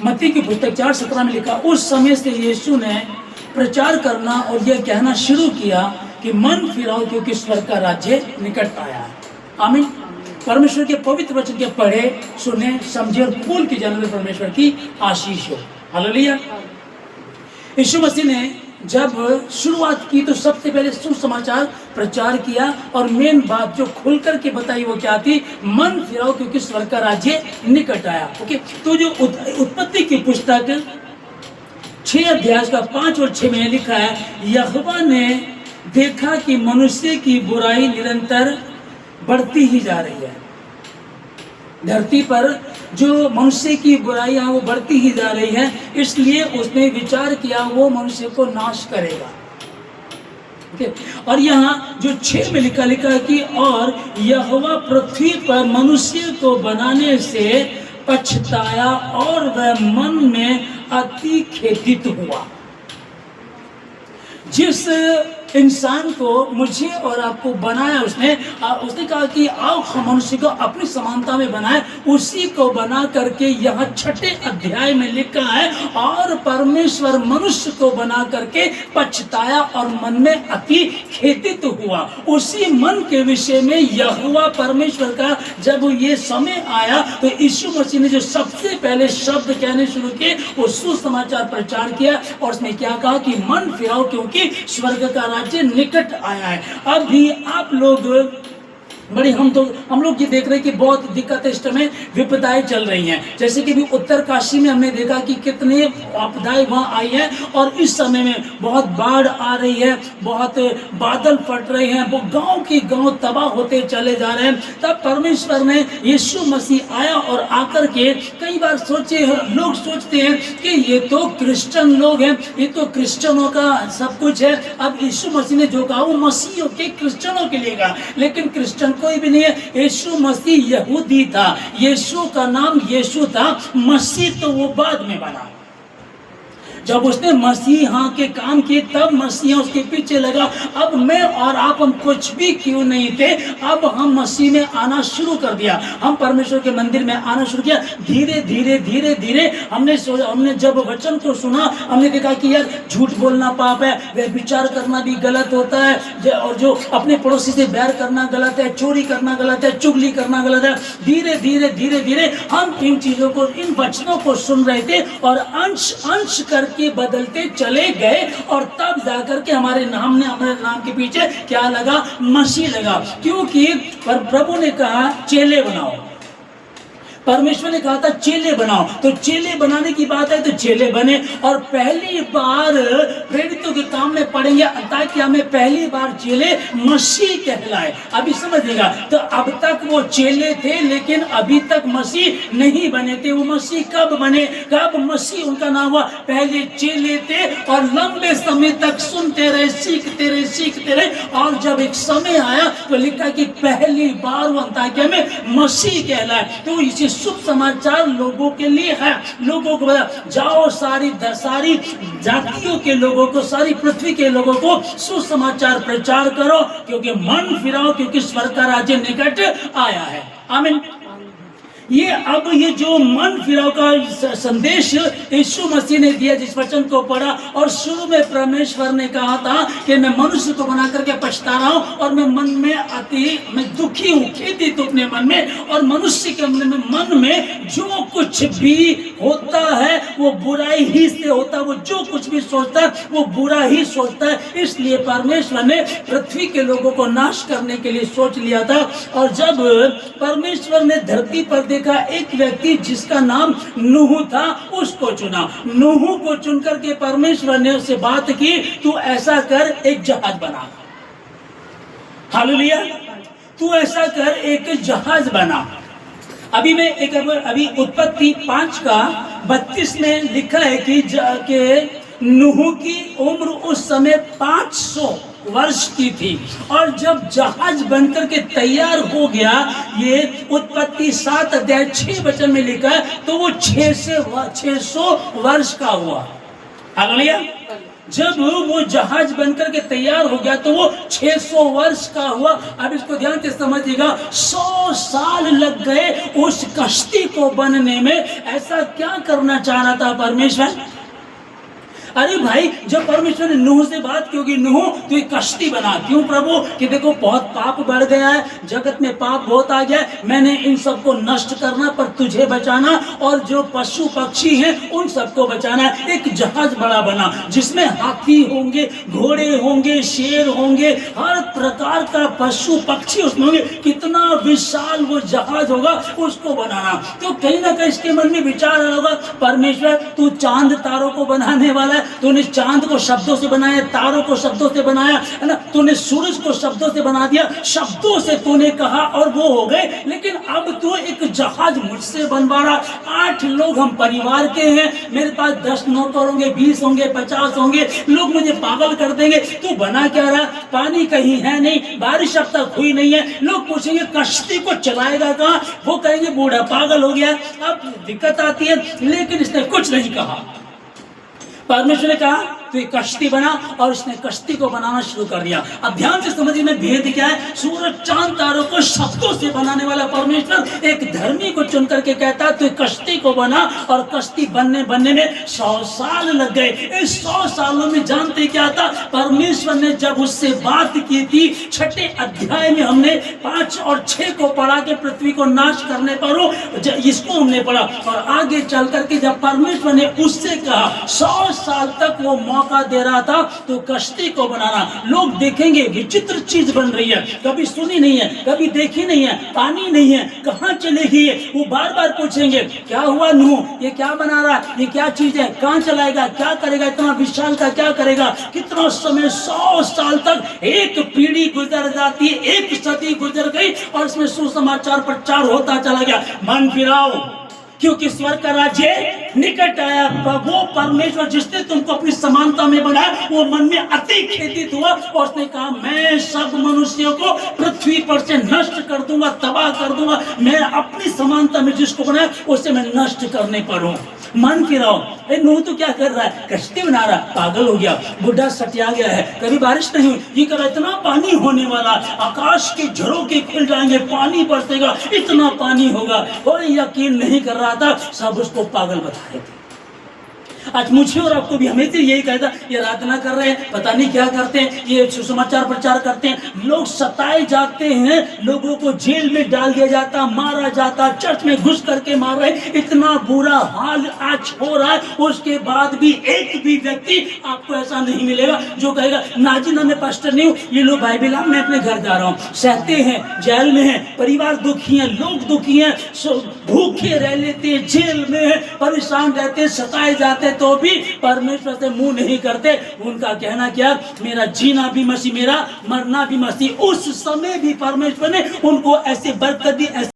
मत्ती की पुस्तक 4:17 में लिखा, उस समय से यीशु ने प्रचार करना और यह कहना शुरू किया कि मन फिराओ क्योंकि स्वर्ग का राज्य निकट आया है। आमीन। परमेश्वर के पवित्र वचन के पढ़े, सुने, समझे और फूल की जन्म परमेश्वर की आशीष हो। हालेलुया। यीशु मसीह ने जब शुरुआत की तो सबसे पहले सुसमाचार प्रचार किया और मेन बात जो खुल करके बताई वो क्या थी, मन फिराओ क्योंकि स्वर्ग का राज्य निकट आया। ओके, तो जो उत्पत्ति की पुस्तक 6 अध्याय का 5 और 6 में लिखा है, यहोवा ने देखा कि मनुष्य की बुराई निरंतर बढ़ती ही जा रही है। धरती पर जो मनुष्य की बुराइयां वो बढ़ती ही जा रही है, इसलिए उसने विचार किया वो मनुष्य को नाश करेगा। और यहाँ जो 6 में लिखा है कि और यहोवा पृथ्वी पर मनुष्य को बनाने से पछताया और वह मन में अति खेदित हुआ। जिस इंसान को मुझे और आपको बनाया उसने कहा कि आओ हम मनुष्य को अपनी समानता में बनाए, उसी को बना करके यहाँ 6 अध्याय में लिखा है, और परमेश्वर मनुष्य को बना करके पछताया और मन में अति खेदित हुआ। उसी मन के विषय में यहोवा परमेश्वर का जब ये समय आया तो यीशु मसीह ने जो सबसे पहले शब्द कहने शुरू किए वो सुसमाचार प्रचार किया, और उसमें क्या कहा कि मन फिराओ क्योंकि स्वर्ग का राज्य निकट आया है। अभी आप लोग बड़ी हम लोग ये देख रहे हैं कि बहुत दिक्कतें इस समय विपदाएं चल रही हैं। जैसे कि भी उत्तर काशी में हमने देखा कि कितने आपदाएं वहाँ आई हैं, और इस समय में बहुत बाढ़ आ रही है, बहुत बादल फट रहे हैं, वो गांव के गांव तबाह होते चले जा रहे हैं। तब परमेश्वर ने यीशु मसीह आया और आकर के कई बार लोग सोचते हैं कि ये तो क्रिश्चियन लोग हैं, ये तो क्रिश्चियनों का सब कुछ है। अब यीशु मसीह ने जो कहा वो मसीहियों के क्रिश्चियनों के लिए कहा, लेकिन क्रिश्चियन कोई भी नहीं है। यीशु मसीह यहूदी था, यीशु का नाम यीशु था, मसीह तो वो बाद में बना। जब उसने मसीहा के काम किए तब मसीहा उसके पीछे लगा। अब मैं और आप हम कुछ भी क्यों नहीं थे, अब हम मसीह में आना शुरू कर दिया, हम परमेश्वर के मंदिर में आना शुरू किया। धीरे धीरे धीरे धीरे हमने जब वचन को सुना, हमने देखा कि यार झूठ बोलना पाप है, व्यभिचार करना भी गलत होता है, और जो अपने पड़ोसी से बैर करना गलत है, चोरी करना गलत है, चुगली करना गलत है। धीरे धीरे धीरे धीरे हम इन चीजों को, इन वचनों को सुन रहे थे और अंश अंश कर के बदलते चले गए, और तब जाकर के हमारे नाम के पीछे क्या लगा, मसीह लगा। क्योंकि प्रभु ने कहा चेले बनाओ, परमेश्वर ने कहा था चेले बनाओ, तो चेले बनाने की बात है तो चेले बने। और पहली बार प्रेरितों के काम में पढ़ेंगे ताकि हमें पहली बार चेले मसीह कहलाए। अभी समझिएगा, तो अब तक वो चेले थे लेकिन अभी तक मसीह नहीं बने थे। वो मसीह कब बने, कब मसीह उनका नाम हुआ, पहले चेले थे और लंबे समय तक सुनते रहे, सीखते रहे, और जब एक समय आया तो लिखा कि पहली बार वो अंताकिया में मसीह कहलाए। तो इसी शुभ समाचार लोगों के लिए है, लोगों को बता जाओ, सारी जातियों के लोगों को, सारी पृथ्वी के लोगों को सुसमाचार प्रचार करो, क्योंकि मन फिराओ क्योंकि स्वर्ग का राज्य निकट आया है। आमीन। ये जो मन फिराव का संदेश यीशु मसीह ने दिया, जिस वचन को पढ़ा, और शुरू में परमेश्वर ने कहा था कि मैं मनुष्य को बना करके पछता रहा हूं और मैं मन में मैं दुखी हूं, खेदित हूं अपने मन में, और मनुष्य के मन में जो कुछ भी होता है वो बुराई ही से होता है, वो जो कुछ भी सोचता है वो बुरा ही सोचता है। इसलिए परमेश्वर ने पृथ्वी के लोगों को नाश करने के लिए सोच लिया था। और जब परमेश्वर ने धरती पर देखा एक व्यक्ति जिसका नाम नूह था, उसको चुना। नूह को चुनकर के परमेश्वर ने उससे बात की, तू ऐसा कर, एक जहाज बना। हालेलुया। तू ऐसा कर, एक जहाज बना। अभी उत्पत्ति 5:32 में लिखा है कि नूह की उम्र उस समय 500 वर्ष की थी, और जब जहाज बनकर के तैयार हो गया, ये उत्पत्ति 7:6 में लिखा है, तो वो 600 वर्ष का हुआ। हालेलुया। जब वो जहाज बनकर के तैयार हो गया तो वो 600 वर्ष का हुआ। अब इसको ध्यान से समझिएगा, 100 साल लग गए उस कश्ती को बनने में। ऐसा क्या करना चाह रहा था परमेश्वर? अरे भाई, जब परमेश्वर ने नूह से बात की होगी, नूह तो एक कश्ती बना। क्यों प्रभु? कि देखो बहुत पाप बढ़ गया है, जगत में पाप बहुत आ गया है, मैंने इन सबको नष्ट करना पर तुझे बचाना, और जो पशु पक्षी हैं उन सबको बचाना। एक जहाज बड़ा बना जिसमें हाथी होंगे, घोड़े होंगे, शेर होंगे, हर प्रकार का पशु पक्षी उसमें होंगे। कितना विशाल वो जहाज होगा, उसको बनाना। तो कहीं ना कहीं इसके मन में विचार आ रहा होगा, परमेश्वर तू चांद तारों को बनाने वाला है, तूने चांद को शब्दों से बनाया, तारों को शब्दों से बनाया, है ना, तूने सूरज को शब्दों से बना दिया, शब्दों से तूने कहा और वो हो गए। लेकिन अब तू एक जहाज मुझसे बनवा रहा। 8 लोग हम परिवार के हैं, मेरे पास 10 नौकर होंगे, 20 होंगे, 50 होंगे, लोग मुझे पागल कर देंगे। तू बना क्या रहा? पानी कहीं है नहीं, बारिश अब तक हुई नहीं है, लोग पूछेंगे कश्ती को चलाएगा कहाँ? वो कहेंगे बूढ़ा पागल हो गया। अब दिक्कत आती है, लेकिन इसने कुछ नहीं कहा। परमेश्वर ने कहा तो एक कश्ती बना, और उसने कश्ती को बनाना शुरू कर दिया। अब ध्यान से समझिए में भेद क्या है। सूरज चांद तारों को शब्दों से बनाने वाला परमेश्वर एक धर्मी को चुन करके कहता तो एक कश्ती को बना, और कश्ती बनने में 100 साल लग गए। इस 100 सालों में जानते क्या था? परमेश्वर ने जब उससे बात की थी, 6ठे अध्याय में हमने 5 और 6 को पढ़ा के पृथ्वी को नाश करने पर हो, इसको हमने पढ़ा। और आगे चल करके जब परमेश्वर ने उससे कहा 100 साल तक वो मौका दे रहा था तो कश्ती को बनाना। लोग देखेंगे विचित्र चीज बन रही है, कभी सुनी नहीं है, कभी देखी नहीं है, पानी नहीं है, कहाँ चलेगी ये? वो बार बार पूछेंगे क्या हुआ नूह, ये क्या बना रहा है, ये क्या चीज है, कहाँ चलाएगा, क्या करेगा, इतना विशाल का क्या करेगा? कितना समय, 100 साल तक एक पीढ़ी गुजर जाती है, एक सदी गुजर गई, और इसमें सुसमाचार प्रचार होता चला गया। मन फिराओ, क्योंकि स्वर्ग का राज्य निकट आया। वो परमेश्वर जिसने तुमको अपनी समानता में बनाया, वो मन में अति खेदित हुआ, और उसने कहा मैं सब मनुष्यों को पृथ्वी पर से नष्ट कर दूंगा, तबाह कर दूंगा। मैं अपनी समानता में जिसको बनाया उसे मैं नष्ट करने पर हूं। मन फिराओ। नूह तो क्या कर रहा है? कश्ती बना रहा है, पागल हो गया, बुढ़ा सटिया गया है, कभी बारिश नहीं हुई, ये कर इतना पानी होने वाला, आकाश के झरोके खुल जाएंगे, पानी बरसेगा, इतना पानी होगा। और यकीन नहीं कर रहा था, सब उसको पागल बता रहे थे। आज मुझे और आपको भी हमें तो यही कहता, ये आराधना कर रहे हैं, पता नहीं क्या करते हैं, ये सुसमाचार प्रचार करते हैं, लोग सताए जाते हैं, लोगों को जेल में डाल दिया जाता, मारा जाता, चर्च में घुस करके मार रहे, इतना बुरा हाल आज हो रहा है। उसके बाद भी एक भी व्यक्ति आपको ऐसा नहीं मिलेगा जो कहेगा नाजी ना मैं पास्टर नहीं हूँ, ये लोग बाइबल मैं अपने घर जा रहा हूँ। सहते हैं, जेल में है, परिवार दुखी है, लोग दुखी हैं, भूखे रह लेते हैं, जेल में है, परेशान रहते, सताए जाते, तो भी परमेश्वर से मुंह नहीं करते। उनका कहना क्या? मेरा जीना भी मसीह, मेरा मरना भी मसीह। उस समय भी परमेश्वर ने उनको ऐसे बरकत दी,